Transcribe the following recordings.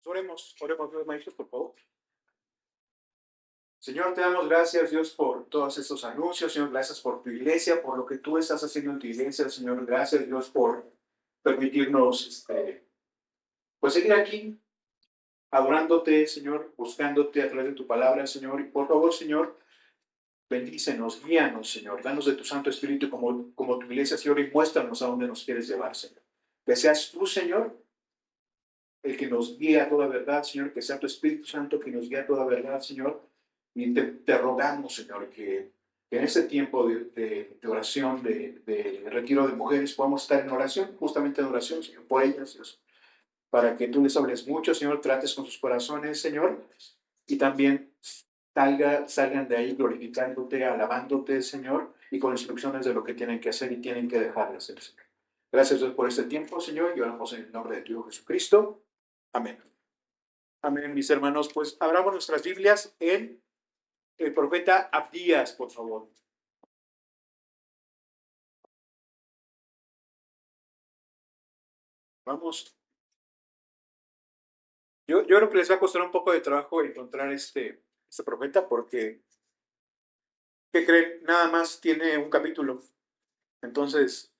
Oremos, maestros, por favor. Señor, te damos gracias, Dios, por todos estos anuncios. Señor, gracias por tu iglesia, por lo que tú estás haciendo en tu iglesia. Señor, gracias, Dios, por permitirnos, pues seguir aquí, adorándote, Señor, buscándote a través de tu palabra, Señor. Y por favor, Señor, bendícenos, guíanos, Señor. Danos de tu Santo Espíritu como tu iglesia, Señor, y muéstranos a dónde nos quieres llevar, Señor. Que seas tú, Señor, el que nos guía a toda verdad, Señor, que sea tu Espíritu Santo que nos guía a toda verdad, Señor. Y te rogamos, Señor, que en este tiempo de oración, de retiro de mujeres, podamos estar en oración, justamente en oración, Señor, por ellas, Dios, para que tú les hables mucho, Señor, trates con sus corazones, Señor, y también salgan de ahí glorificándote, alabándote, Señor, y con instrucciones de lo que tienen que hacer y tienen que dejar de hacer, Señor. Gracias, Dios, por este tiempo, Señor, y oramos en el nombre de tu Hijo Jesucristo. Amén. Amén, mis hermanos. Pues abramos nuestras Biblias en el profeta Abdías, por favor. Vamos. Yo creo que les va a costar un poco de trabajo encontrar este profeta porque, ¿qué creen? Nada más tiene un capítulo. Entonces,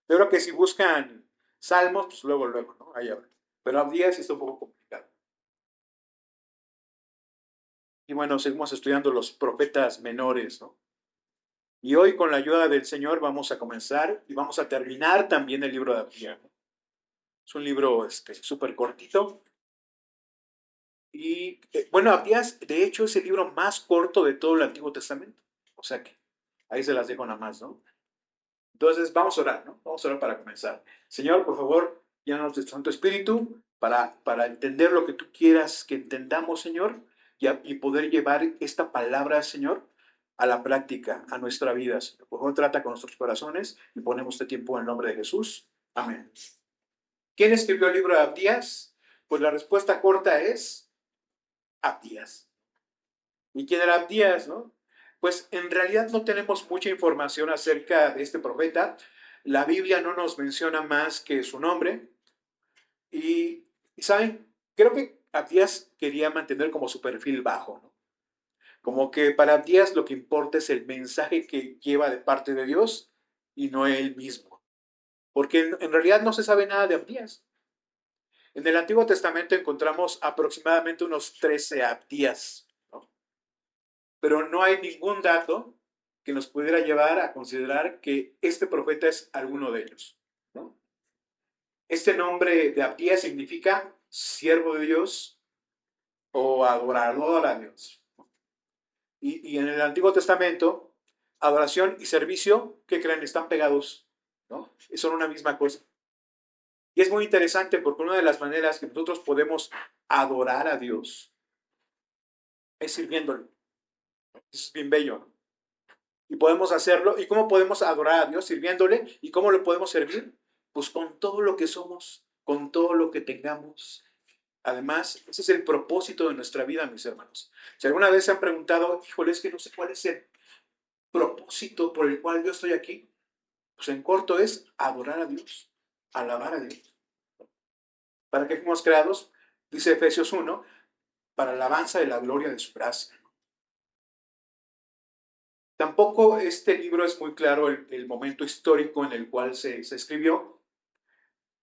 yo creo que si buscan Salmos, pues luego, ¿no? Ahí habrá. Pero Abdías sí está un poco complicado. Y bueno, seguimos estudiando los profetas menores, ¿no? Y hoy, con la ayuda del Señor, vamos a comenzar y vamos a terminar también el libro de Abdías. Es un libro súper cortito. Y bueno, Abdías, de hecho, es el libro más corto de todo el Antiguo Testamento. O sea que ahí se las dejo nada más, ¿no? Entonces, vamos a orar, ¿no? Vamos a orar para comenzar. Señor, por favor, llénanos de tu Santo Espíritu para entender lo que tú quieras que entendamos, Señor, y poder llevar esta palabra, Señor, a la práctica, a nuestra vida, Señor. Por favor, trata con nuestros corazones y ponemos este tiempo en el nombre de Jesús. Amén. ¿Quién escribió el libro de Abdías? Pues la respuesta corta es Abdías. ¿Y quién era Abdías, no? Pues en realidad no tenemos mucha información acerca de este profeta. La Biblia no nos menciona más que su nombre. Y ¿saben? Creo que Abdías quería mantener como su perfil bajo, ¿no? Como que para Abdías lo que importa es el mensaje que lleva de parte de Dios y no él mismo. Porque en realidad no se sabe nada de Abdías. En el Antiguo Testamento encontramos aproximadamente unos 13 Abdías, ¿no? Pero no hay ningún dato que nos pudiera llevar a considerar que este profeta es alguno de ellos, ¿no? Este nombre de Abdías significa siervo de Dios o adorador a Dios. Y en el Antiguo Testamento, adoración y servicio, ¿qué creen? Están pegados, ¿no? Son una misma cosa. Y es muy interesante porque una de las maneras que nosotros podemos adorar a Dios es sirviéndole. Es bien bello, ¿no? Y podemos hacerlo. ¿Y cómo podemos adorar a Dios? Sirviéndole. ¿Y cómo lo podemos servir? Pues con todo lo que somos, con todo lo que tengamos. Además, ese es el propósito de nuestra vida, mis hermanos. Si alguna vez se han preguntado, híjole, es que no sé cuál es el propósito por el cual yo estoy aquí, pues en corto es adorar a Dios, alabar a Dios. ¿Para qué fuimos creados? Dice Efesios 1, para alabanza de la gloria de su gracia. Tampoco este libro es muy claro el momento histórico en el cual se escribió.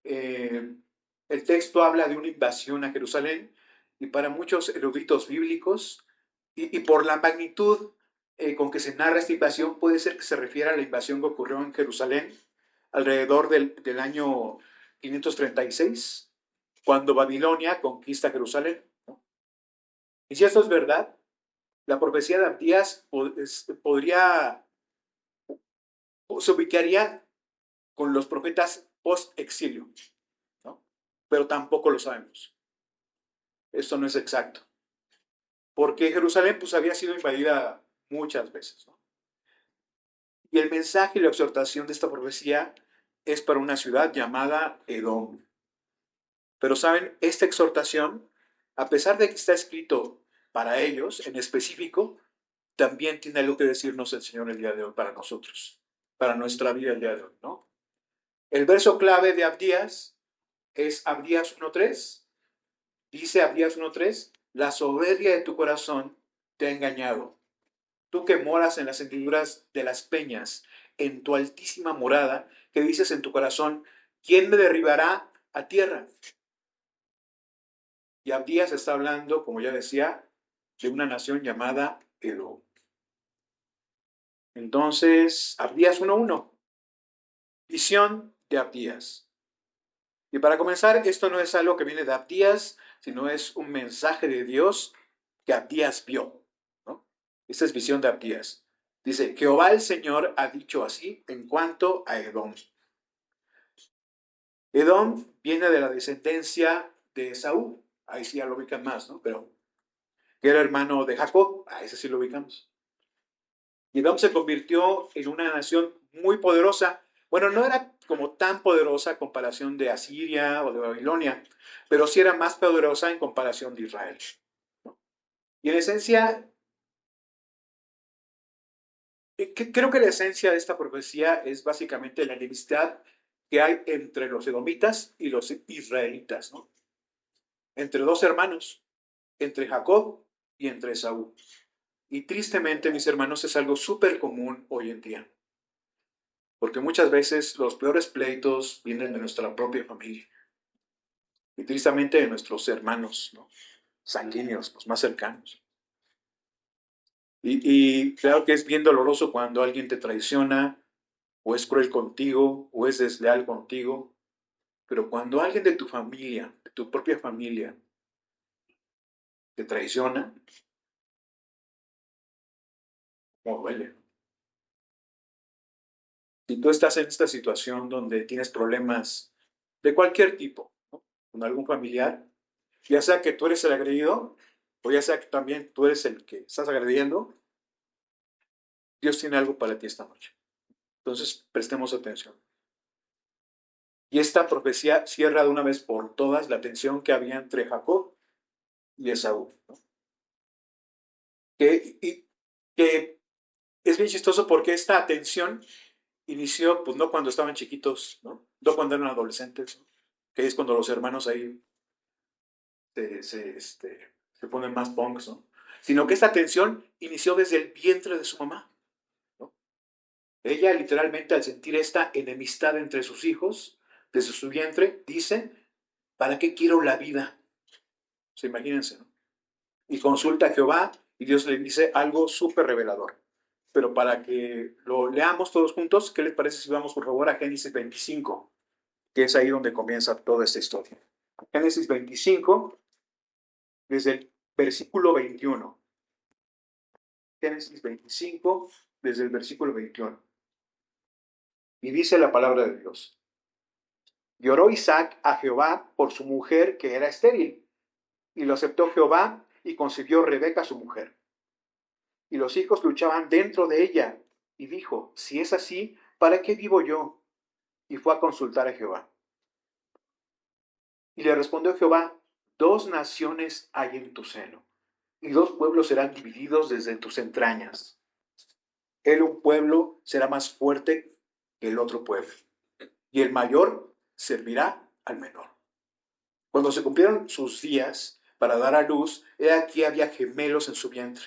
El texto habla de una invasión a Jerusalén y para muchos eruditos bíblicos y por la magnitud con que se narra esta invasión puede ser que se refiera a la invasión que ocurrió en Jerusalén alrededor del año 536, cuando Babilonia conquista Jerusalén, ¿no? Y si esto es verdad, la profecía de Abdías podría, se ubicaría con los profetas post-exilio, ¿no? Pero tampoco lo sabemos. Esto no es exacto. Porque Jerusalén pues, había sido invadida muchas veces, ¿no? Y el mensaje y la exhortación de esta profecía es para una ciudad llamada Edom. Pero saben, esta exhortación, a pesar de que está escrito para ellos en específico, también tiene algo que decirnos el Señor el día de hoy para nosotros, para nuestra vida el día de hoy, ¿no? El verso clave de Abdías es Abdías 1:3. Dice Abdías 1:3, la soberbia de tu corazón te ha engañado. Tú que moras en las hendiduras de las peñas, en tu altísima morada, que dices en tu corazón, ¿quién me derribará a tierra? Y Abdías está hablando, como ya decía, de una nación llamada Edom. Entonces, Abdías 1:1, visión de Abdías. Y para comenzar, esto no es algo que viene de Abdías, sino es un mensaje de Dios que Abdías vio, ¿no? Esta es visión de Abdías. Dice, Jehová el Señor ha dicho así en cuanto a Edom. Edom viene de la descendencia de Esaú, ahí sí ya lo ubican más, ¿no? Pero que era hermano de Jacob, a ese sí lo ubicamos. Y Edom se convirtió en una nación muy poderosa. Bueno, no era como tan poderosa en comparación de Asiria o de Babilonia, pero sí era más poderosa en comparación de Israel. Y en esencia, creo que la esencia de esta profecía es básicamente la enemistad que hay entre los edomitas y los israelitas, ¿no? Entre dos hermanos, entre Jacob y entre Esaú. Y tristemente, mis hermanos, es algo súper común hoy en día. Porque muchas veces los peores pleitos vienen de nuestra propia familia. Y tristemente de nuestros hermanos, ¿no? Sanguíneos, los más cercanos. Y claro que es bien doloroso cuando alguien te traiciona, o es cruel contigo, o es desleal contigo. Pero cuando alguien de tu familia, de tu propia familia, te traiciona, ¿cómo duele? Si tú estás en esta situación donde tienes problemas de cualquier tipo, ¿no? Con algún familiar, ya sea que tú eres el agredido, o ya sea que también tú eres el que estás agrediendo, Dios tiene algo para ti esta noche. Entonces, prestemos atención. Y esta profecía cierra de una vez por todas la tensión que había entre Jacob y Esaú, ¿no? Que es bien chistoso porque esta tensión inició, pues no cuando estaban chiquitos, ¿no? No cuando eran adolescentes, ¿no? Que es cuando los hermanos ahí se ponen más punks, ¿no? Sino que esta tensión inició desde el vientre de su mamá, ¿no? Ella literalmente al sentir esta enemistad entre sus hijos, desde su vientre, dice, ¿para qué quiero la vida? O sea, imagínense, ¿no? Y consulta a Jehová y Dios le dice algo súper revelador. Pero para que lo leamos todos juntos, ¿qué les parece si vamos por favor a Génesis 25? Que es ahí donde comienza toda esta historia. Génesis 25, desde el versículo 21. Génesis 25, desde el versículo 21. Y dice la palabra de Dios. Lloró Isaac a Jehová por su mujer que era estéril, y lo aceptó Jehová y concibió Rebeca su mujer. Y los hijos luchaban dentro de ella, y dijo, si es así, ¿para qué vivo yo? Y fue a consultar a Jehová. Y le respondió Jehová, dos naciones hay en tu seno, y dos pueblos serán divididos desde tus entrañas. Él un pueblo será más fuerte que el otro pueblo, y el mayor servirá al menor. Cuando se cumplieron sus días para dar a luz, he aquí había gemelos en su vientre.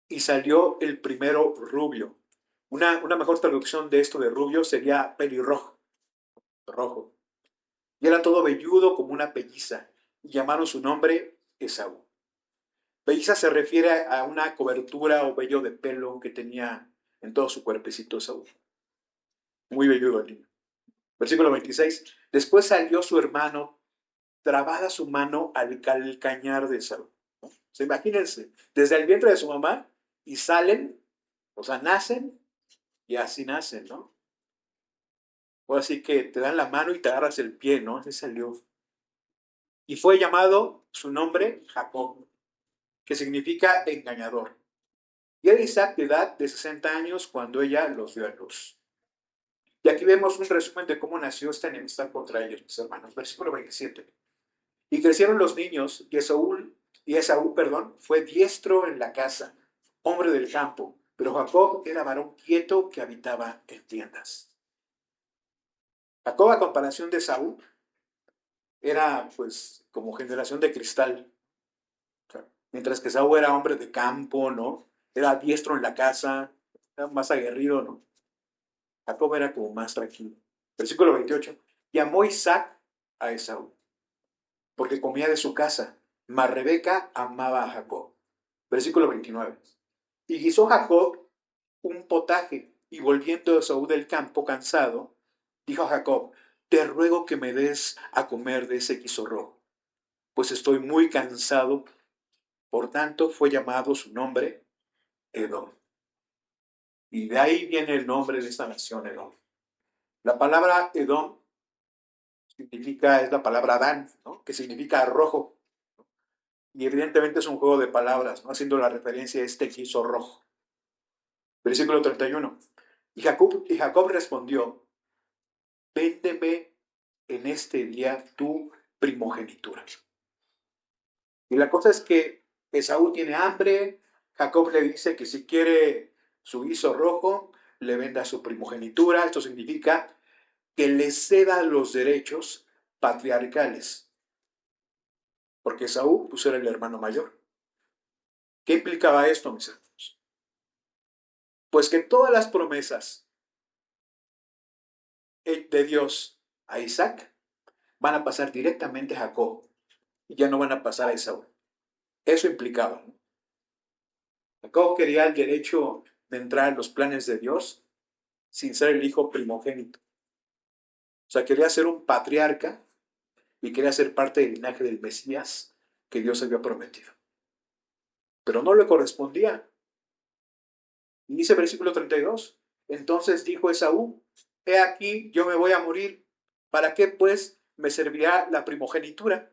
Y salió el primero rubio. Una mejor traducción de esto de rubio sería pelirrojo, rojo. Y era todo velludo como una pelliza. Y llamaron su nombre Esaú. Pelliza se refiere a una cobertura o vello de pelo que tenía en todo su cuerpecito Esaú. Muy velludo el niño. Versículo 26. Después salió su hermano, trabada su mano al calcañar de Esaú. ¿No? O sea, imagínense, desde el vientre de su mamá y salen, o sea, nacen y así nacen, ¿no? O así que te dan la mano y te agarras el pie, ¿no? Así salió. Y fue llamado su nombre Jacob, que significa engañador. Y era Isaac de edad de 60 años cuando ella los dio a luz. Y aquí vemos un resumen de cómo nació esta enemistad contra ellos, mis hermanos. Versículo 27. Y crecieron los niños, y Esaú, fue diestro en la casa, hombre del campo, pero Jacob era varón quieto que habitaba en tiendas. Jacob, a comparación de Esaú, era pues como generación de cristal. O sea, mientras que Esaú era hombre de campo, ¿no? Era diestro en la casa, era más aguerrido, ¿no? Jacob era como más tranquilo. Versículo 28. Llamó Isaac a Esaú, porque comía de su casa, mas Rebeca amaba a Jacob. Versículo 29. Y guisó Jacob un potaje, y volviendo Esaú del campo cansado, dijo a Jacob, te ruego que me des a comer de ese guiso rojo, pues estoy muy cansado. Por tanto, fue llamado su nombre Edom. Y de ahí viene el nombre de esta nación, Edom. La palabra Edom es la palabra Adán, ¿no? Que significa rojo. Y evidentemente es un juego de palabras, ¿no? Haciendo la referencia a este guiso rojo. Versículo 31. Y Jacob respondió, véndeme en este día tu primogenitura. Y la cosa es que Esaú tiene hambre, Jacob le dice que si quiere su guiso rojo, le venda su primogenitura. Esto significa que le ceda los derechos patriarcales, porque Esaú pues, era el hermano mayor. ¿Qué implicaba esto, mis hermanos? Pues que todas las promesas de Dios a Isaac van a pasar directamente a Jacob y ya no van a pasar a Esaú. Eso implicaba, ¿no? Jacob quería el derecho de entrar en los planes de Dios sin ser el hijo primogénito. O sea, quería ser un patriarca y quería ser parte del linaje del Mesías que Dios había prometido. Pero no le correspondía. Y dice versículo 32. Entonces dijo Esaú, he aquí, yo me voy a morir. ¿Para qué pues me servirá la primogenitura?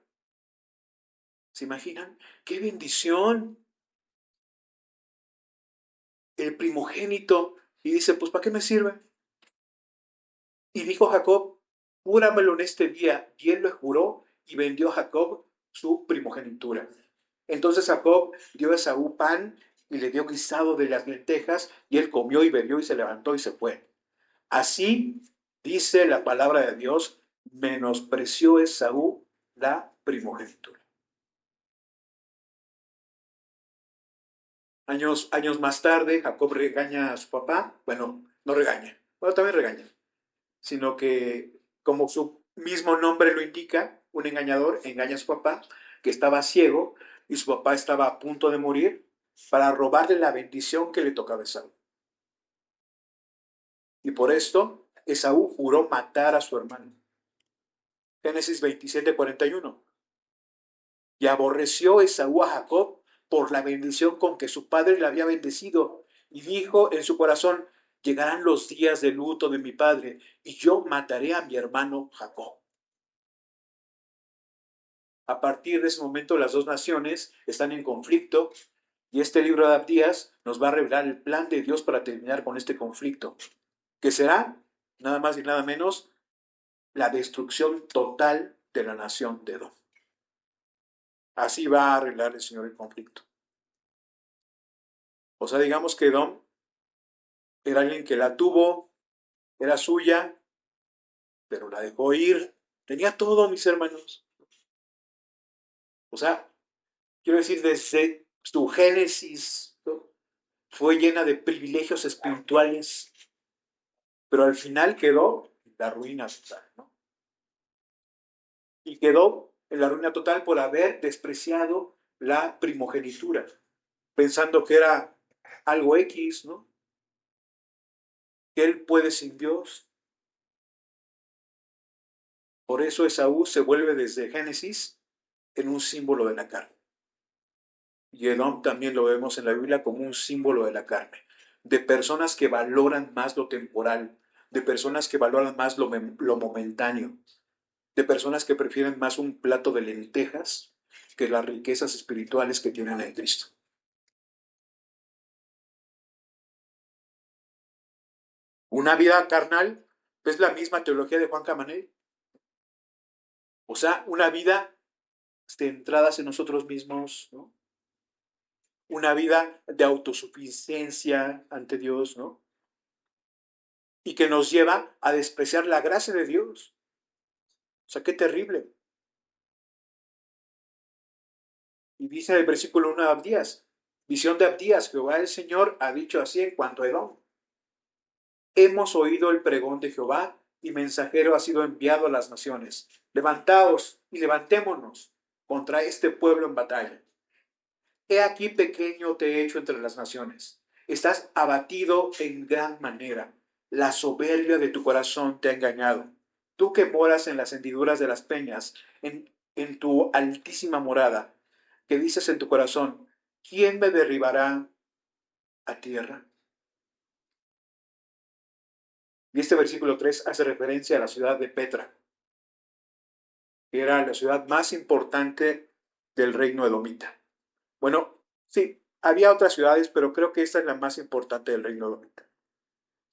¿Se imaginan? ¡Qué bendición! El primogénito. Y dice, pues ¿para qué me sirve? Y dijo Jacob, júramelo en este día. Y él lo juró y vendió a Jacob su primogenitura. Entonces Jacob dio a Esaú pan y le dio guisado de las lentejas, y él comió y bebió y se levantó y se fue. Así dice la palabra de Dios, menospreció Esaú la primogenitura. Años más tarde, Jacob regaña a su papá. Bueno, no regaña, bueno, también regaña, sino que, como su mismo nombre lo indica, un engañador engaña a su papá, que estaba ciego, y su papá estaba a punto de morir, para robarle la bendición que le tocaba a Esaú. Y por esto, Esaú juró matar a su hermano. Génesis 27:41. Y aborreció Esaú a Jacob por la bendición con que su padre le había bendecido, y dijo en su corazón, llegarán los días de luto de mi padre, y yo mataré a mi hermano Jacob. A partir de ese momento, las dos naciones están en conflicto, y este libro de Abdías nos va a revelar el plan de Dios para terminar con este conflicto, que será, nada más y nada menos, la destrucción total de la nación de Edom. Así va a arreglar el Señor el conflicto. O sea, digamos que Edom era alguien que la tuvo, era suya, pero la dejó ir. Tenía todo, mis hermanos. O sea, quiero decir, desde su génesis, ¿no? Fue llena de privilegios espirituales, pero al final quedó en la ruina total, ¿no? Y quedó en la ruina total por haber despreciado la primogenitura, pensando que era algo X, ¿no? Que él puede sin Dios. Por eso Esaú se vuelve desde Génesis en un símbolo de la carne. Y Edom también lo vemos en la Biblia como un símbolo de la carne, de personas que valoran más lo temporal, de personas que valoran más lo momentáneo, de personas que prefieren más un plato de lentejas que las riquezas espirituales que tienen en Cristo. Una vida carnal es la misma teología de Juan Camaney. O sea, una vida centradas en nosotros mismos, ¿no? Una vida de autosuficiencia ante Dios, ¿no? Y que nos lleva a despreciar la gracia de Dios. O sea, qué terrible. Y dice en el versículo 1 de Abdías, visión de Abdías, Jehová el Señor ha dicho así en cuanto a Edom. Hemos oído el pregón de Jehová y mensajero ha sido enviado a las naciones. Levantaos y levantémonos contra este pueblo en batalla. He aquí pequeño te he hecho entre las naciones. Estás abatido en gran manera. La soberbia de tu corazón te ha engañado. Tú que moras en las hendiduras de las peñas, en tu altísima morada, que dices en tu corazón, ¿quién me derribará a tierra? Y este versículo 3 hace referencia a la ciudad de Petra, que era la ciudad más importante del reino edomita. Bueno, sí, había otras ciudades, pero creo que esta es la más importante del reino edomita.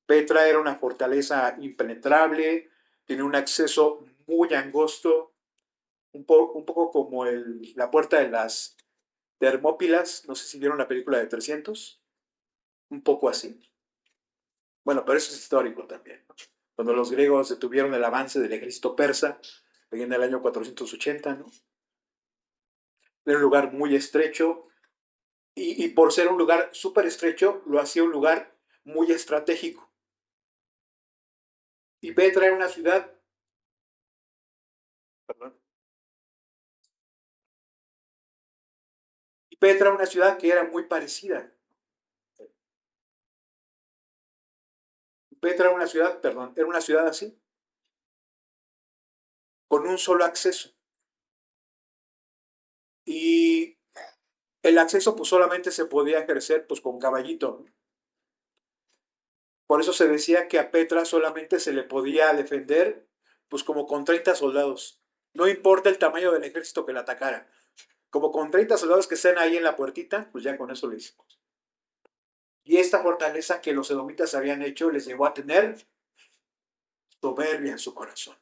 Petra era una fortaleza impenetrable, tiene un acceso muy angosto, un poco como la puerta de las Termópilas, no sé si vieron la película de 300, un poco así. Bueno, pero eso es histórico también, ¿no? Cuando los griegos detuvieron el avance del ejército persa, en el año 480, ¿no? Era un lugar muy estrecho y por ser un lugar súper estrecho, lo hacía un lugar muy estratégico. Y Petra era una ciudad, perdón, y Petra era una ciudad que era muy parecida. Petra era una ciudad, perdón, era una ciudad así, con un solo acceso. Y el acceso pues solamente se podía ejercer pues con caballito, ¿no? Por eso se decía que a Petra solamente se le podía defender pues como con 30 soldados. No importa el tamaño del ejército que la atacara. Como con 30 soldados que estén ahí en la puertita, pues ya con eso lo hicimos. Y esta fortaleza que los edomitas habían hecho les llevó a tener soberbia en su corazón.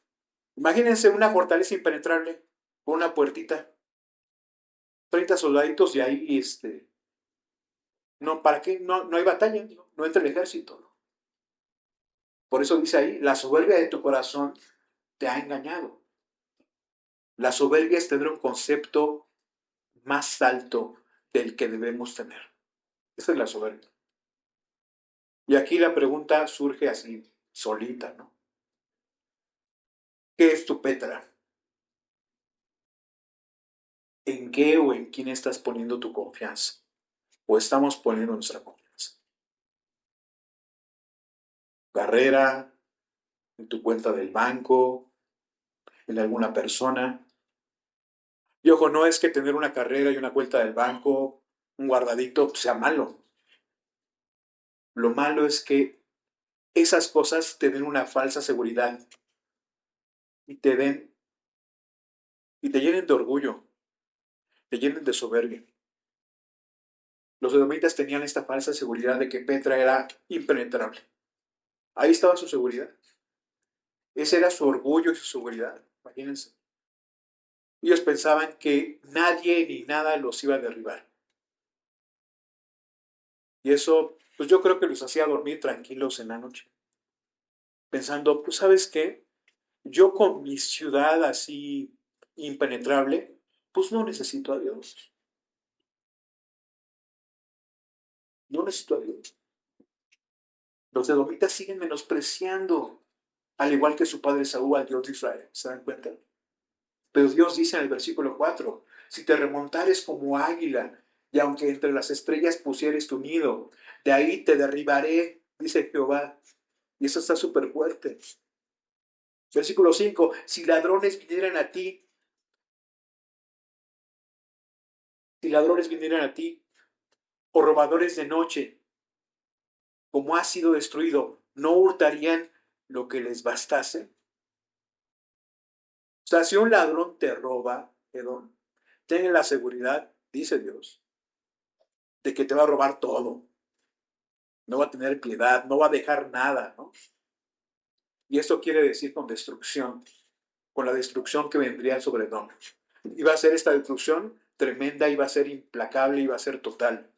Imagínense una fortaleza impenetrable con una puertita, 30 soldaditos y ahí, no, ¿para qué? No, no hay batalla, no, no entra el ejército, ¿no? Por eso dice ahí, la soberbia de tu corazón te ha engañado. La soberbia es tener un concepto más alto del que debemos tener. Esa es la soberbia. Y aquí la pregunta surge así, solita, ¿no? ¿Qué es tu Petra? ¿En qué o en quién estás poniendo tu confianza? ¿O estamos poniendo nuestra confianza? Carrera, en tu cuenta del banco, en alguna persona. Y ojo, no es que tener una carrera y una cuenta del banco, un guardadito, sea malo. Lo malo es que esas cosas te den una falsa seguridad y y te llenen de orgullo, te llenen de soberbia. Los edomitas tenían esta falsa seguridad de que Petra era impenetrable. Ahí estaba su seguridad. Ese era su orgullo y su seguridad. Imagínense. Ellos pensaban que nadie ni nada los iba a derribar. Y eso, pues yo creo que los hacía dormir tranquilos en la noche. Pensando, pues ¿sabes qué? Yo con mi ciudad así impenetrable, pues no necesito a Dios. No necesito a Dios. Los edomitas siguen menospreciando, al igual que su padre Saúl, al Dios de Israel. ¿Se dan cuenta? Pero Dios dice en el versículo 4, si te remontares como águila, y aunque entre las estrellas pusieres tu nido, de ahí te derribaré, dice Jehová. Y eso está súper fuerte. Versículo 5, si ladrones vinieran a ti, si ladrones vinieran a ti, o robadores de noche, como ha sido destruido, ¿no hurtarían lo que les bastase? O sea, si un ladrón te roba, Edom, ten la seguridad, dice Dios, de que te va a robar todo. No va a tener piedad, no va a dejar nada, ¿no? Y esto quiere decir con destrucción, con la destrucción que vendría sobre Edom. Iba a ser esta destrucción tremenda, iba a ser implacable, iba a ser total.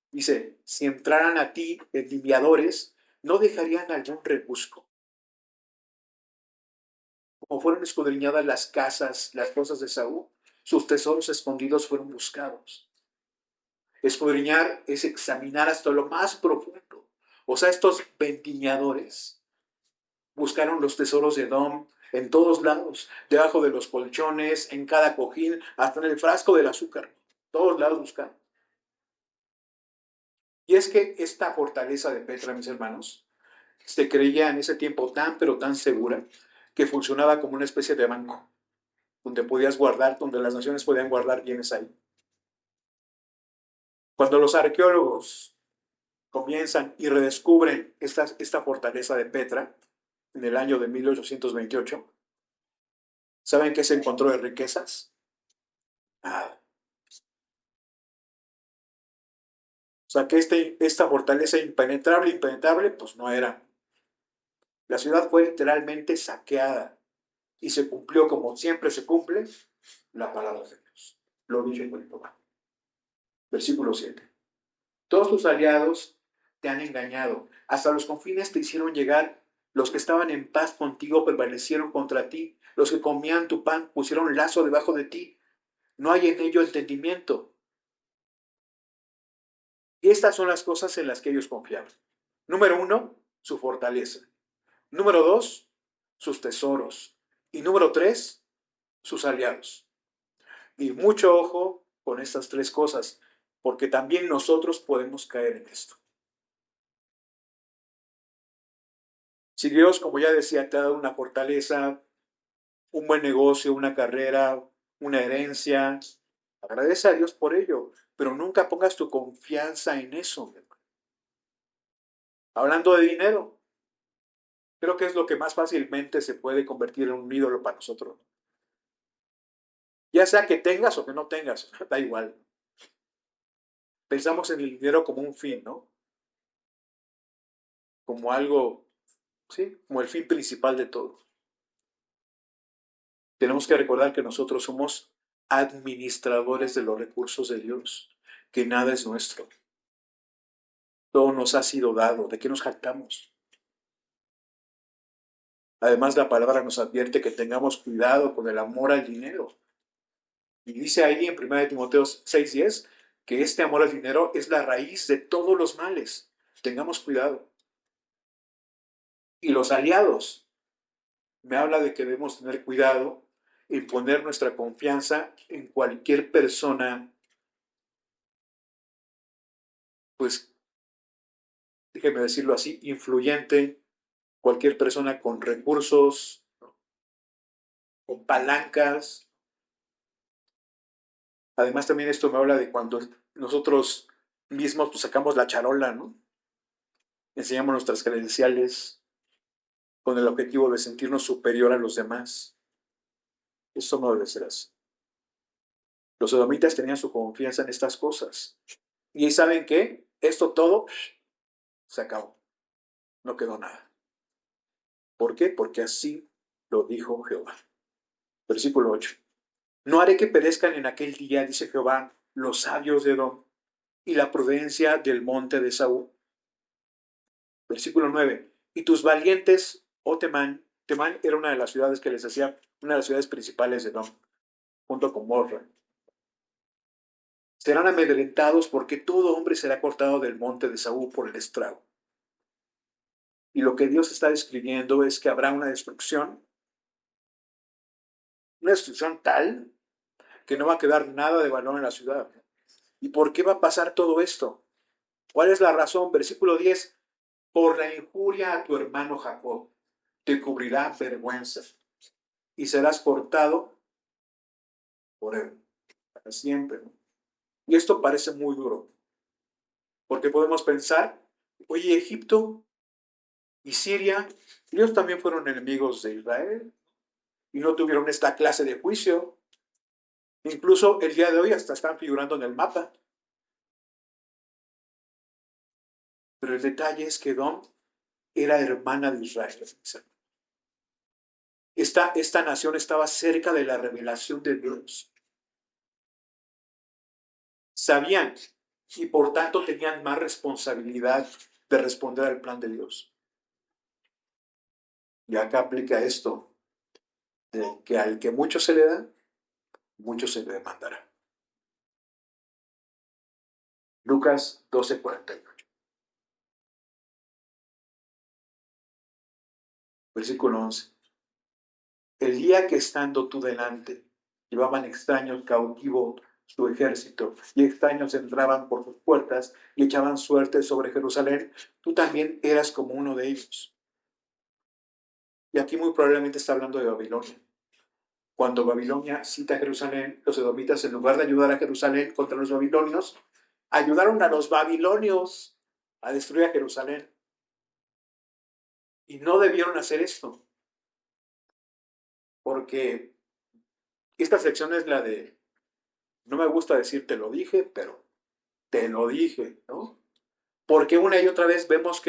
Dice, si entraran a ti envidiadores, no dejarían algún rebusco. Como fueron escudriñadas las casas, las cosas de Saúl, sus tesoros escondidos fueron buscados. Escudriñar es examinar hasta lo más profundo. O sea, estos vendimiadores buscaron los tesoros de Edom en todos lados, debajo de los colchones, en cada cojín, hasta en el frasco del azúcar. Todos lados buscaron. Y es que esta fortaleza de Petra, mis hermanos, se creía en ese tiempo tan, pero tan segura, que funcionaba como una especie de banco, donde podías guardar, donde las naciones podían guardar bienes ahí. Cuando los arqueólogos comienzan y redescubren esta fortaleza de Petra, en el año de 1828, ¿saben qué se encontró de riquezas? Nada. O sea, que esta fortaleza impenetrable, pues no era. La ciudad fue literalmente saqueada y se cumplió como siempre se cumple la palabra de Dios. Lo dice el Jehová. Versículo 7. Todos tus aliados te han engañado. Hasta los confines te hicieron llegar. Los que estaban en paz contigo prevalecieron contra ti. Los que comían tu pan pusieron lazo debajo de ti. No hay en ello entendimiento. Y estas son las cosas en las que ellos confiaban. Número 1, su fortaleza. Número 2, sus tesoros. Y número 3, sus aliados. Y mucho ojo con estas tres cosas, porque también nosotros podemos caer en esto. Si Dios, como ya decía, te ha dado una fortaleza, un buen negocio, una carrera, una herencia, agradece a Dios por ello, pero nunca pongas tu confianza en eso. Hablando de dinero, creo que es lo que más fácilmente se puede convertir en un ídolo para nosotros. Ya sea que tengas o que no tengas, da igual. Pensamos en el dinero como un fin, ¿no? Como algo, sí, como el fin principal de todo. Tenemos que recordar que nosotros somos administradores de los recursos de Dios, que nada es nuestro. Todo nos ha sido dado. ¿De qué nos jactamos? Además, la palabra nos advierte que tengamos cuidado con el amor al dinero. Y dice ahí en 1 Timoteo 6:10 que este amor al dinero es la raíz de todos los males. Tengamos cuidado. Y los aliados, me habla de que debemos tener cuidado en poner nuestra confianza en cualquier persona, pues, déjeme decirlo así, influyente, cualquier persona con recursos, con palancas. Además, también esto me habla de cuando nosotros mismos pues, sacamos la charola, ¿no? Enseñamos nuestras credenciales con el objetivo de sentirnos superior a los demás. Eso no debe ser así. Los edomitas tenían su confianza en estas cosas. Y ¿saben qué? Esto todo se acabó. No quedó nada. ¿Por qué? Porque así lo dijo Jehová. Versículo 8. No haré que perezcan en aquel día, dice Jehová, los sabios de Edom y la prudencia del monte de Saúl. Versículo 9. Y tus valientes, oh Temán, Temán era una de las ciudades que les hacía, una de las ciudades principales de Edom, junto con Morra. Serán amedrentados porque todo hombre será cortado del monte de Saúl por el estrago. Y lo que Dios está describiendo es que habrá una destrucción tal que no va a quedar nada de valor en la ciudad. ¿Y por qué va a pasar todo esto? ¿Cuál es la razón? Versículo 10. Por la injuria a tu hermano Jacob, te cubrirá vergüenza y serás cortado por él para siempre. Y esto parece muy duro, porque podemos pensar, oye, Egipto y Siria, ellos también fueron enemigos de Israel y no tuvieron esta clase de juicio. Incluso el día de hoy hasta están figurando en el mapa. Pero el detalle es que Edom era hermana de Israel. Esta nación estaba cerca de la revelación de Dios. Sabían y por tanto tenían más responsabilidad de responder al plan de Dios. Y acá aplica esto, de que al que mucho se le da, mucho se le demandará. Lucas 12:48. Versículo 11. El día que estando tú delante, llevaban extraños cautivo su ejército, y extraños entraban por sus puertas y echaban suerte sobre Jerusalén, tú también eras como uno de ellos. Y aquí muy probablemente está hablando de Babilonia. Cuando Babilonia cita a Jerusalén, los edomitas, en lugar de ayudar a Jerusalén contra los babilonios, ayudaron a los babilonios a destruir a Jerusalén. Y no debieron hacer esto, porque esta sección es la de, no me gusta decir te lo dije, pero te lo dije, ¿no? Porque una y otra vez vemos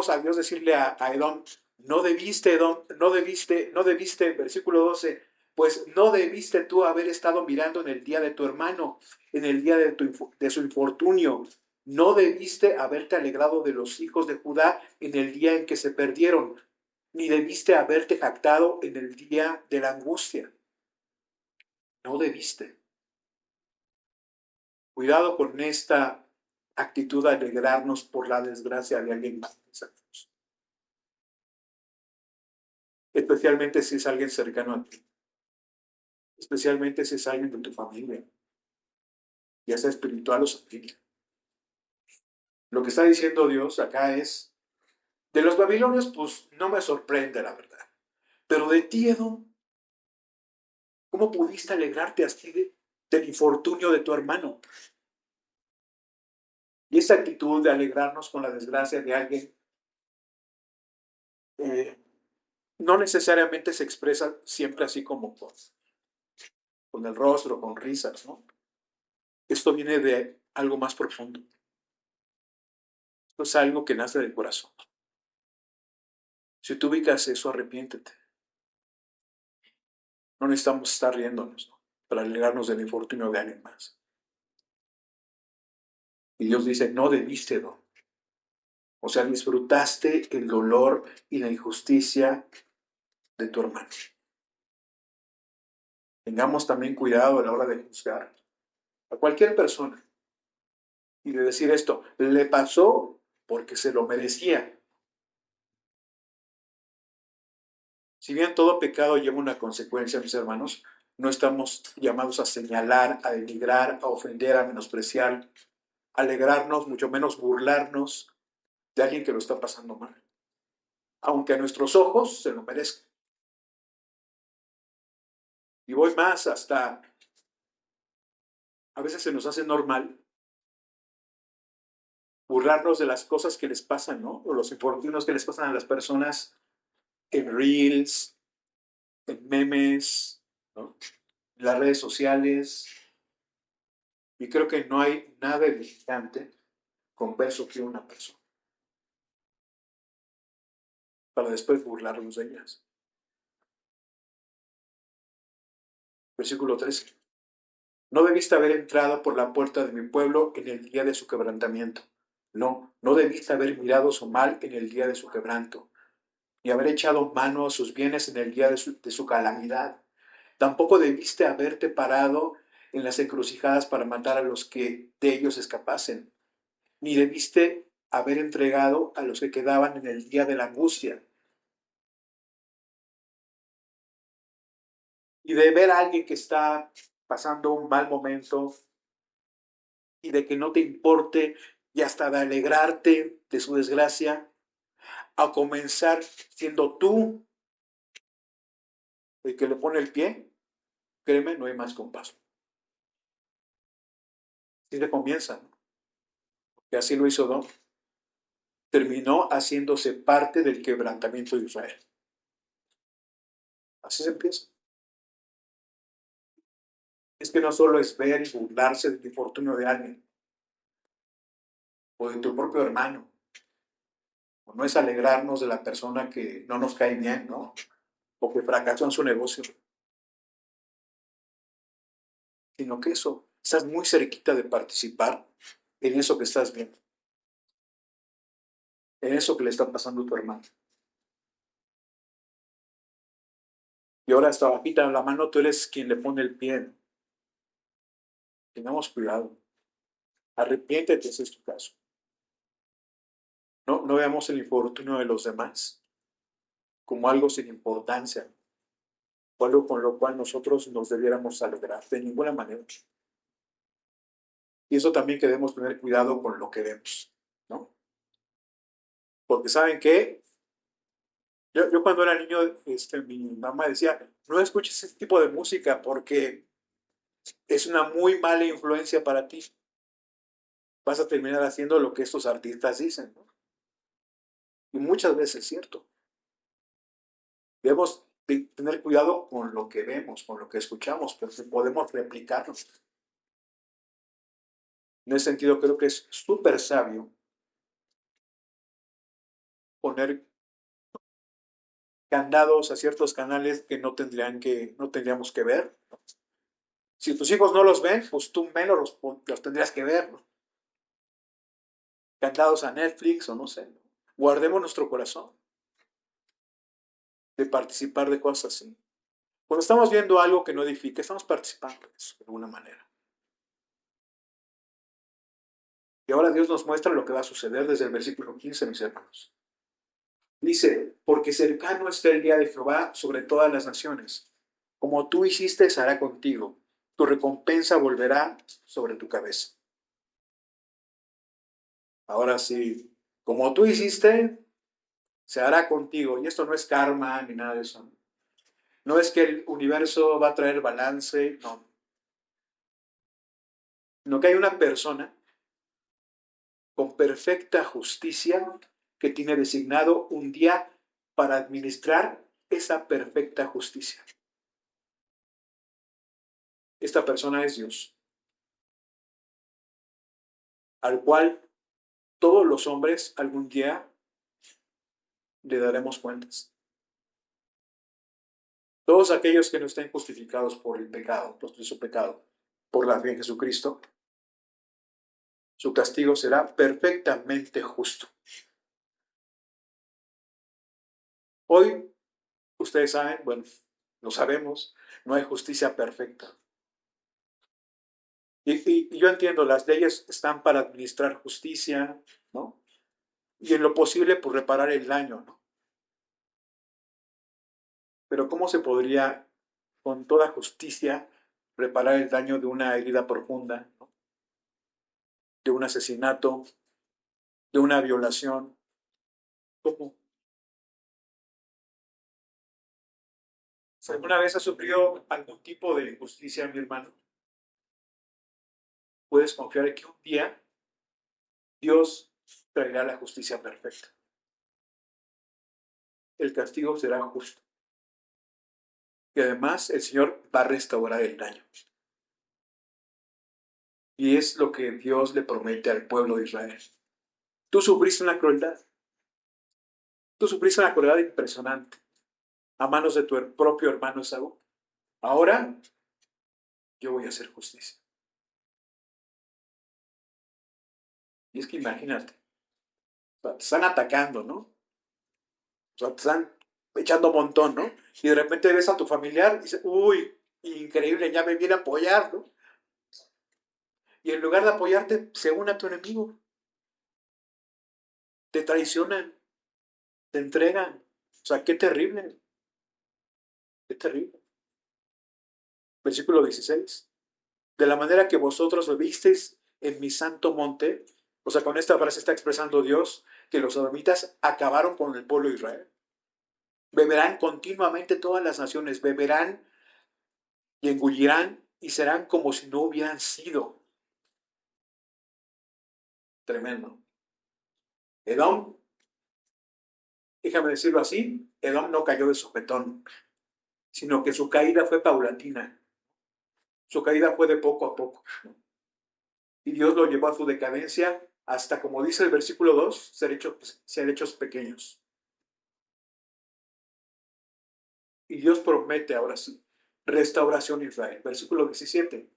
a Dios decirle a Edom, no debiste, Edom, no debiste, versículo 12, pues no debiste tú haber estado mirando en el día de tu hermano, en el día de su infortunio. No debiste haberte alegrado de los hijos de Judá en el día en que se perdieron, ni debiste haberte jactado en el día de la angustia. No debiste. Cuidado con esta actitud de alegrarnos por la desgracia de alguien más. Especialmente si es alguien cercano a ti, especialmente si es alguien de tu familia, ya sea espiritual o sanguínea. Lo que está diciendo Dios acá es, de los babilonios, pues no me sorprende la verdad, pero de ti, Edom, ¿cómo pudiste alegrarte así del infortunio de tu hermano? Y esa actitud de alegrarnos con la desgracia de alguien eh, no necesariamente se expresa siempre así como con el rostro, con risas, ¿no? Esto viene de algo más profundo. Esto es algo que nace del corazón. Si tú ubicas eso, arrepiéntete. No necesitamos estar riéndonos, ¿no? Para alegrarnos del infortunio de alguien más. Y Dios dice, no debiste, ¿no? O sea, disfrutaste el dolor y la injusticia de tu hermano. Tengamos también cuidado a la hora de juzgar a cualquier persona y de decir esto, le pasó porque se lo merecía. Si bien todo pecado lleva una consecuencia, mis hermanos, no estamos llamados a señalar, a denigrar, a ofender, a menospreciar, a alegrarnos, mucho menos burlarnos de alguien que lo está pasando mal, aunque a nuestros ojos se lo merezca. Y voy más, hasta a veces se nos hace normal burlarnos de las cosas que les pasan, ¿no? O los infortunios que les pasan a las personas en reels, en memes, ¿no? En las redes sociales. Y creo que no hay nada edificante con ver sufrir a una persona para después burlarnos de ellas. Versículo 13. No debiste haber entrado por la puerta de mi pueblo en el día de su quebrantamiento. No, no debiste haber mirado su mal en el día de su quebranto, ni haber echado mano a sus bienes en el día de su calamidad. Tampoco debiste haberte parado en las encrucijadas para matar a los que de ellos escapasen, ni debiste haber entregado a los que quedaban en el día de la angustia. Y de ver a alguien que está pasando un mal momento y de que no te importe y hasta de alegrarte de su desgracia, a comenzar siendo tú el que le pone el pie, créeme, no hay más compás. Así se comienza, ¿no? Y así lo hizo Don. Terminó haciéndose parte del quebrantamiento de Israel. Así se empieza. Es que no solo es ver y burlarse del infortunio de alguien o de tu propio hermano, o no es alegrarnos de la persona que no nos cae bien, ¿no? O que fracasó en su negocio, sino que eso, estás muy cerquita de participar en eso que estás viendo, en eso que le está pasando a tu hermano. Y ahora hasta bajita en la mano, tú eres quien le pone el pie. Tengamos cuidado. Arrepiéntete si es tu caso. No, no veamos el infortunio de los demás como algo sin importancia, o algo con lo cual nosotros nos debiéramos alegrar, de ninguna manera. Y eso también que debemos tener cuidado con lo que vemos, ¿no? Porque ¿saben qué? Yo cuando era niño, mi mamá decía, no escuches ese tipo de música porque es una muy mala influencia para ti. Vas a terminar haciendo lo que estos artistas dicen, ¿no? Y muchas veces es cierto. Debemos de tener cuidado con lo que vemos, con lo que escuchamos, porque podemos replicarlo. En ese sentido, creo que es súper sabio poner candados a ciertos canales que no tendríamos que ver. Si tus hijos no los ven, pues tú menos los tendrías que ver, ¿no? Candados a Netflix o no sé, ¿no? Guardemos nuestro corazón de participar de cosas así. Cuando estamos viendo algo que no edifica, estamos participando de eso, de alguna manera. Y ahora Dios nos muestra lo que va a suceder desde el versículo 15, mis hermanos. Dice, porque cercano está el día de Jehová sobre todas las naciones. Como tú hiciste, se hará contigo. Tu recompensa volverá sobre tu cabeza. Ahora sí, como tú hiciste, se hará contigo. Y esto no es karma ni nada de eso. No es que el universo va a traer balance, no. Sino que hay una persona con perfecta justicia que tiene designado un día para administrar esa perfecta justicia. Esta persona es Dios, al cual todos los hombres algún día le daremos cuentas. Todos aquellos que no estén justificados por el pecado, por su pecado, por la fe en Jesucristo, su castigo será perfectamente justo. Hoy, ustedes saben, bueno, lo sabemos, no hay justicia perfecta. Y yo entiendo, las leyes están para administrar justicia, ¿no? Y en lo posible, pues reparar el daño, ¿no? Pero ¿cómo se podría, con toda justicia, reparar el daño de una herida profunda, ¿no? De un asesinato, de una violación? ¿Cómo? ¿Alguna vez has sufrido algún tipo de injusticia, mi hermano? Puedes confiar en que un día Dios traerá la justicia perfecta. El castigo será justo. Y además el Señor va a restaurar el daño. Y es lo que Dios le promete al pueblo de Israel. Tú sufriste una crueldad. Tú sufriste una crueldad impresionante a manos de tu propio hermano Esaú. Ahora yo voy a hacer justicia. Y es que imagínate, o sea, te están atacando, ¿no? O sea, te están echando un montón, ¿no? Y de repente ves a tu familiar y dices, uy, increíble, ya me viene a apoyar, ¿no? Y en lugar de apoyarte, se une a tu enemigo. Te traicionan, te entregan. O sea, qué terrible, qué terrible. Versículo 16. De la manera que vosotros lo visteis en mi santo monte, o sea, con esta frase está expresando Dios que los sodomitas acabaron con el pueblo de Israel. Beberán continuamente todas las naciones, beberán y engullirán y serán como si no hubieran sido. Tremendo. Edom, déjame decirlo así, Edom no cayó de sopetón, sino que su caída fue paulatina. Su caída fue de poco a poco. Y Dios lo llevó a su decadencia hasta, como dice el versículo 2, ser hechos pequeños. Y Dios promete ahora sí, restauración a Israel. Versículo 17.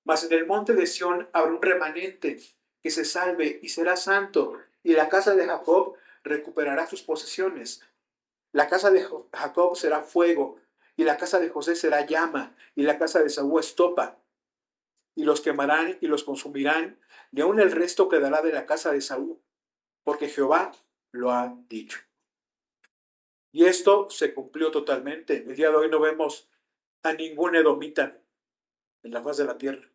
Mas en el monte de Sión habrá un remanente que se salve y será santo, y la casa de Jacob recuperará sus posesiones. La casa de Jacob será fuego, y la casa de José será llama, y la casa de Saúl estopa, y los quemarán y los consumirán, y aún el resto quedará de la casa de Saúl, porque Jehová lo ha dicho. Y esto se cumplió totalmente. El día de hoy no vemos a ningún edomita en la faz de la tierra.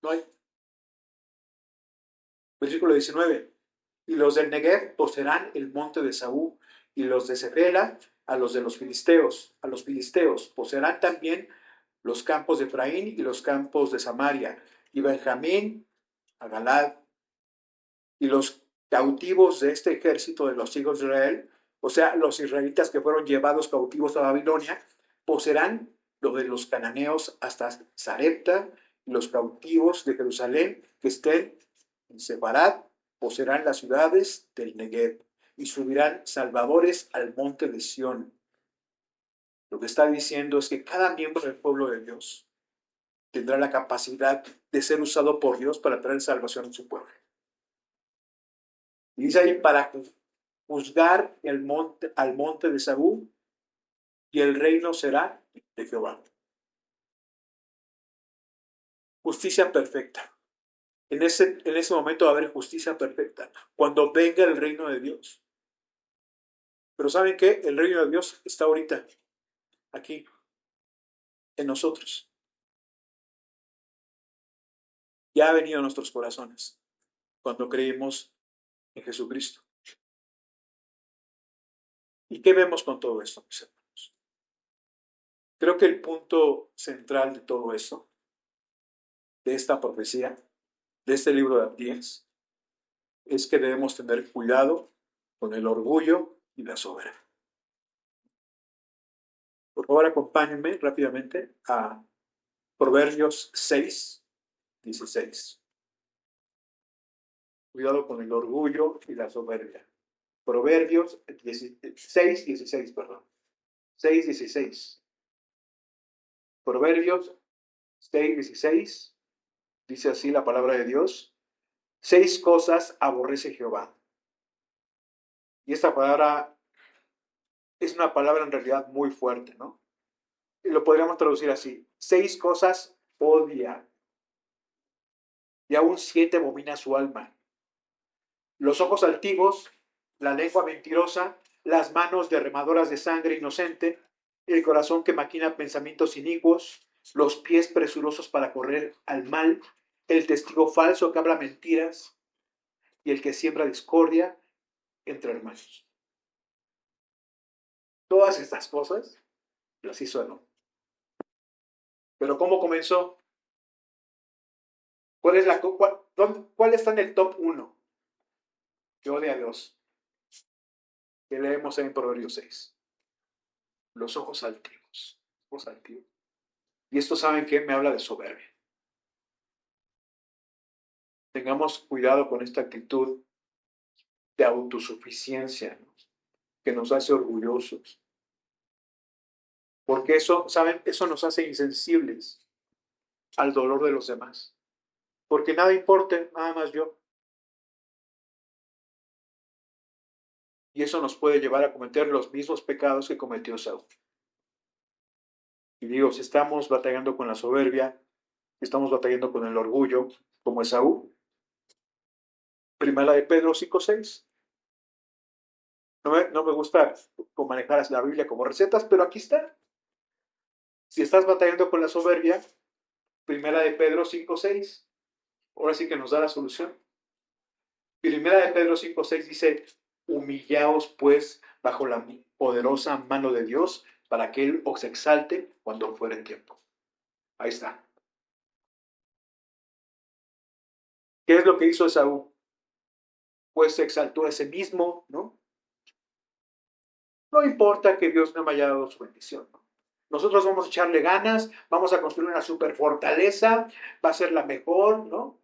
No hay. Versículo 19. Y los del Negev poseerán el monte de Saúl, y los de Cefela a los de los filisteos. A los filisteos poseerán también los campos de Efraín y los campos de Samaria, y Benjamín a Galad, y los cautivos de este ejército de los hijos de Israel, o sea, los israelitas que fueron llevados cautivos a Babilonia, poseerán lo de los cananeos hasta Sarepta, y los cautivos de Jerusalén que estén en Separad poseerán las ciudades del Negev y subirán salvadores al monte de Sión. Lo que está diciendo es que cada miembro del pueblo de Dios tendrá la capacidad de ser usado por Dios para traer salvación a su pueblo. Y dice ahí, para juzgar al monte de Saúl, y el reino será de Jehová. Justicia perfecta. En ese momento va a haber justicia perfecta, cuando venga el reino de Dios. Pero ¿saben qué? El reino de Dios está ahorita, aquí, en nosotros. Ya ha venido a nuestros corazones, cuando creímos en Jesucristo. ¿Y qué vemos con todo esto, mis hermanos? Creo que el punto central de todo esto, de esta profecía, de este libro de Abdías, es que debemos tener cuidado con el orgullo y la soberbia. Por favor, acompáñenme rápidamente a Proverbios 6:16. Cuidado con el orgullo y la soberbia. Proverbios 6:16, perdón. 6:16. Proverbios 6:16. Dice así la palabra de Dios. 6 cosas aborrece Jehová. Y esta palabra es una palabra en realidad muy fuerte, ¿no? Y lo podríamos traducir así. 6 cosas odia. Y aún 7 abomina su alma. Los ojos altivos, la lengua mentirosa, las manos derramadoras de sangre inocente, el corazón que maquina pensamientos inicuos, los pies presurosos para correr al mal, el testigo falso que habla mentiras y el que siembra discordia entre hermanos. Todas estas cosas las hizo el hombre. Pero ¿cómo comenzó? ¿Cuál está en el top 1? Que odia a Dios. Que leemos en Proverbios 6. Los ojos altivos. Ojos altivos. Y esto, ¿saben qué? Me habla de soberbia. Tengamos cuidado con esta actitud de autosuficiencia, ¿no? Que nos hace orgullosos. Porque eso, ¿saben? Eso nos hace insensibles al dolor de los demás. Porque nada importa, nada más yo. Y eso nos puede llevar a cometer los mismos pecados que cometió Saúl. Y digo, si estamos batallando con la soberbia, estamos batallando con el orgullo, como Esaú. Primera de Pedro 5:6. No me gusta manejar la Biblia como recetas, pero aquí está. Si estás batallando con la soberbia, Primera de Pedro 5:6. Ahora sí que nos da la solución. Primera de Pedro 5:6 dice, humillaos pues bajo la poderosa mano de Dios para que Él os exalte cuando fuere el tiempo. Ahí está. ¿Qué es lo que hizo Esaú? Pues se exaltó a sí mismo, ¿no? No importa que Dios no me haya dado su bendición, ¿no? Nosotros vamos a echarle ganas, vamos a construir una super fortaleza, va a ser la mejor, ¿no?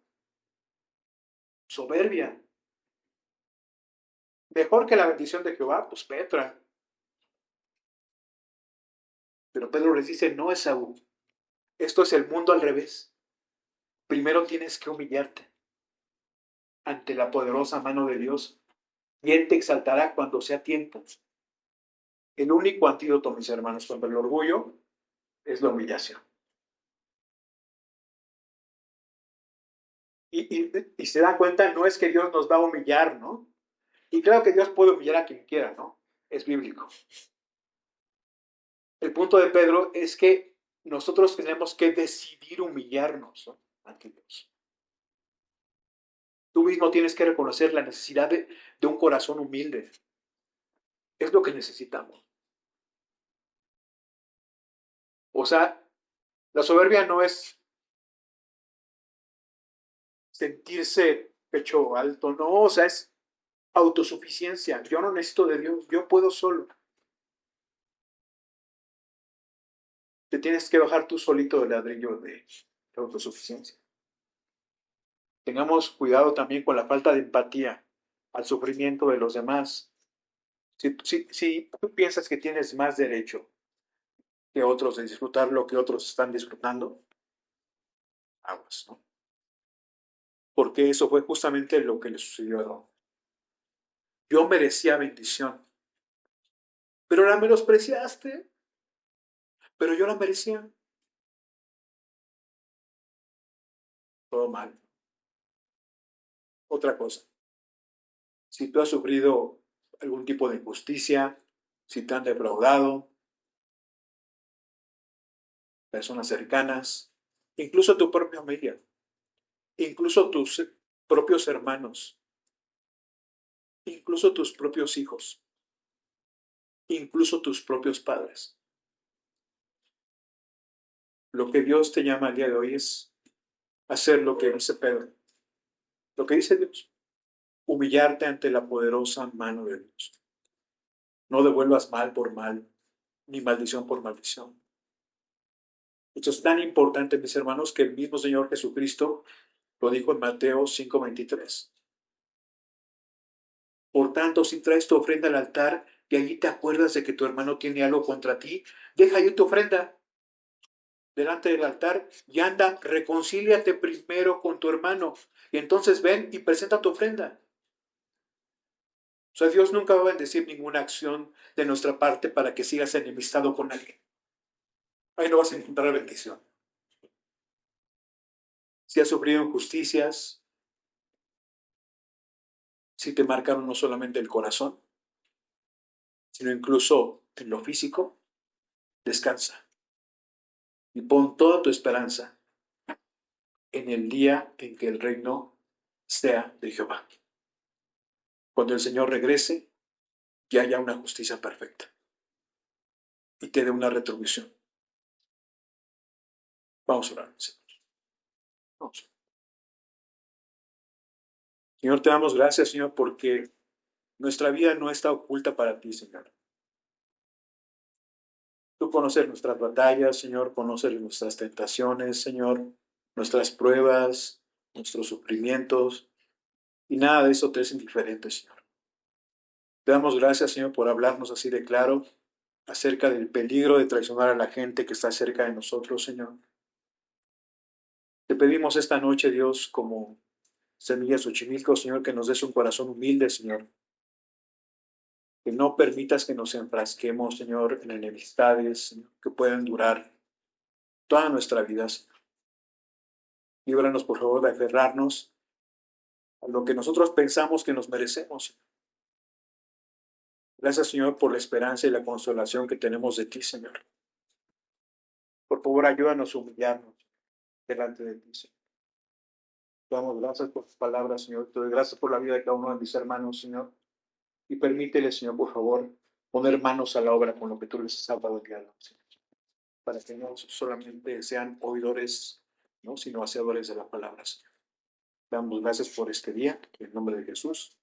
Soberbia. Mejor que la bendición de Jehová, pues Petra. Pero Pedro les dice, no, Esaú, esto es el mundo al revés. Primero tienes que humillarte ante la poderosa mano de Dios y Él te exaltará cuando sea tiempo. El único antídoto, mis hermanos, contra el orgullo es la humillación. Y se dan cuenta, no es que Dios nos va a humillar, ¿no? Y claro que Dios puede humillar a quien quiera, ¿no? Es bíblico. El punto de Pedro es que nosotros tenemos que decidir humillarnos, ¿no?, ante Dios. Tú mismo tienes que reconocer la necesidad de un corazón humilde. Es lo que necesitamos. O sea, la soberbia no es sentirse pecho alto, no, o sea, es autosuficiencia. Yo no necesito de Dios, yo puedo solo. Te tienes que bajar tú solito del ladrillo de autosuficiencia. Tengamos cuidado también con la falta de empatía al sufrimiento de los demás. Si tú piensas que tienes más derecho que otros de disfrutar lo que otros están disfrutando, aguas, ¿no? Porque eso fue justamente lo que le sucedió a Adán. Yo merecía bendición, pero la menospreciaste, pero yo la merecía. Todo mal. Otra cosa, si tú has sufrido algún tipo de injusticia, si te han defraudado, personas cercanas, incluso tu propia familia, incluso tus propios hermanos, incluso tus propios hijos, incluso tus propios padres. Lo que Dios te llama al día de hoy es hacer lo que dice Pedro, lo que dice Dios, humillarte ante la poderosa mano de Dios. No devuelvas mal por mal, ni maldición por maldición. Esto es tan importante, mis hermanos, que el mismo Señor Jesucristo lo dijo en Mateo 5:23. Por tanto, si traes tu ofrenda al altar y allí te acuerdas de que tu hermano tiene algo contra ti, deja ahí tu ofrenda delante del altar y anda, reconcíliate primero con tu hermano y entonces ven y presenta tu ofrenda. O sea, Dios nunca va a bendecir ninguna acción de nuestra parte para que sigas enemistado con alguien. Ahí no vas a encontrar bendición. Si has sufrido injusticias, si te marcaron no solamente el corazón, sino incluso en lo físico, descansa y pon toda tu esperanza en el día en que el reino sea de Jehová. Cuando el Señor regrese, que haya una justicia perfecta y te dé una retribución. Vamos a orar, Señor. Vamos. Señor, te damos gracias, Señor, porque nuestra vida no está oculta para ti, Señor. Tú conoces nuestras batallas, Señor, conoces nuestras tentaciones, Señor, nuestras pruebas, nuestros sufrimientos, y nada de eso te es indiferente, Señor. Te damos gracias, Señor, por hablarnos así de claro acerca del peligro de traicionar a la gente que está cerca de nosotros, Señor. Te pedimos esta noche, Dios, como semillas Xochimilco, Señor, que nos des un corazón humilde, Señor. Que no permitas que nos enfrasquemos, Señor, en enemistades, Señor, que puedan durar toda nuestra vida, Señor. Líbranos, por favor, de aferrarnos a lo que nosotros pensamos que nos merecemos. Gracias, Señor, por la esperanza y la consolación que tenemos de ti, Señor. Por favor, ayúdanos a humillarnos delante de ti, Señor. Te damos gracias por tus palabras, Señor. Te doy gracias por la vida de cada uno de mis hermanos, Señor. Y permítele, Señor, por favor, poner manos a la obra con lo que tú les has hablado el día de hoy, Señor. Para que no solamente sean oidores, ¿no?, sino hacedores de la palabra, Señor. Te damos gracias por este día, en el nombre de Jesús.